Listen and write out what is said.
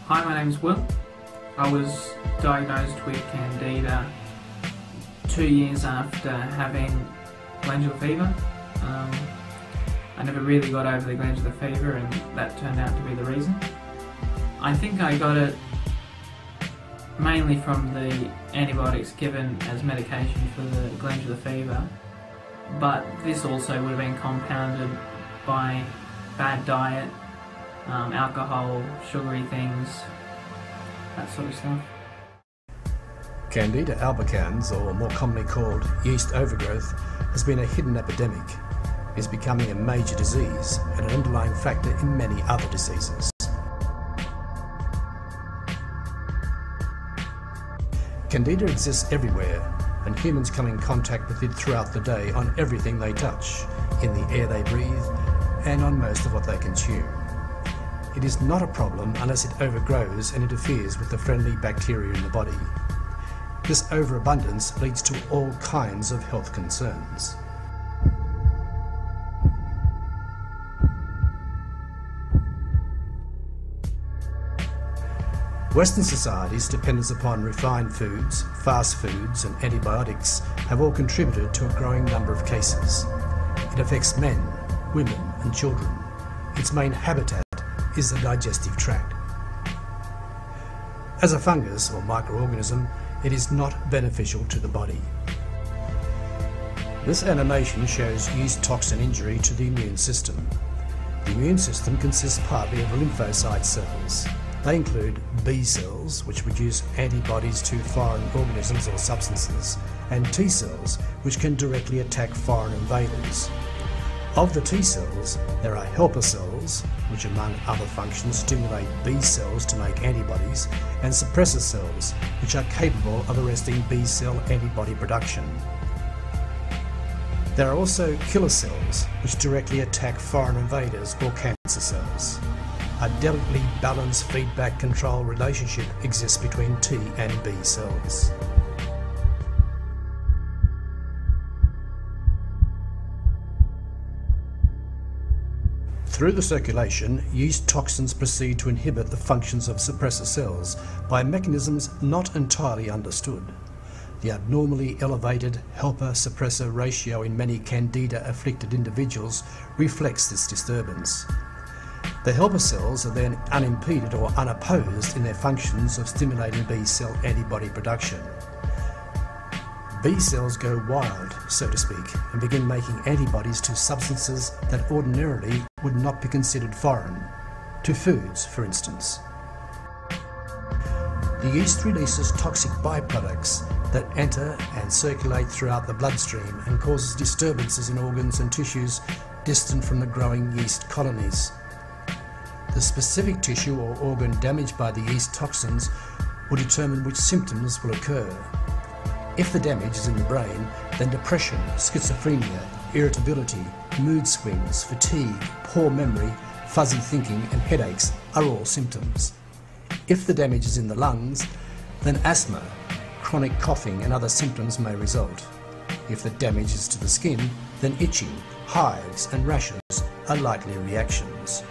Hi, my name's Will. I was diagnosed with Candida 2 years after having glandular fever. I never really got over the glandular fever, and that turned out to be the reason. I think I got it mainly from the antibiotics given as medication for the glandular fever, but this also would have been compounded by bad diet, alcohol, sugary things, that sort of stuff. Candida albicans, or more commonly called yeast overgrowth, has been a hidden epidemic. It is becoming a major disease and an underlying factor in many other diseases. Candida exists everywhere, and humans come in contact with it throughout the day on everything they touch, in the air they breathe, and on most of what they consume. It is not a problem unless it overgrows and interferes with the friendly bacteria in the body. This overabundance leads to all kinds of health concerns. Western societies, dependent upon refined foods, fast foods and antibiotics, have all contributed to a growing number of cases. It affects men, women and children. Its main habitat is the digestive tract. As a fungus or microorganism, it is not beneficial to the body. This animation shows yeast toxin injury to the immune system. The immune system consists partly of lymphocyte cells. They include B cells, which produce antibodies to foreign organisms or substances, and T cells, which can directly attack foreign invaders. Of the T cells, there are helper cells, which among other functions stimulate B cells to make antibodies, and suppressor cells, which are capable of arresting B cell antibody production. There are also killer cells, which directly attack foreign invaders or cancer cells. A delicately balanced feedback control relationship exists between T and B cells. Through the circulation, yeast toxins proceed to inhibit the functions of suppressor cells by mechanisms not entirely understood. The abnormally elevated helper-suppressor ratio in many Candida-afflicted individuals reflects this disturbance. The helper cells are then unimpeded or unopposed in their functions of stimulating B cell antibody production. B cells go wild, so to speak, and begin making antibodies to substances that ordinarily would not be considered foreign, to foods, for instance. The yeast releases toxic byproducts that enter and circulate throughout the bloodstream and causes disturbances in organs and tissues distant from the growing yeast colonies. The specific tissue or organ damaged by the yeast toxins will determine which symptoms will occur. If the damage is in the brain, then depression, schizophrenia, irritability, mood swings, fatigue, poor memory, fuzzy thinking and headaches are all symptoms. If the damage is in the lungs, then asthma, chronic coughing and other symptoms may result. If the damage is to the skin, then itching, hives and rashes are likely reactions.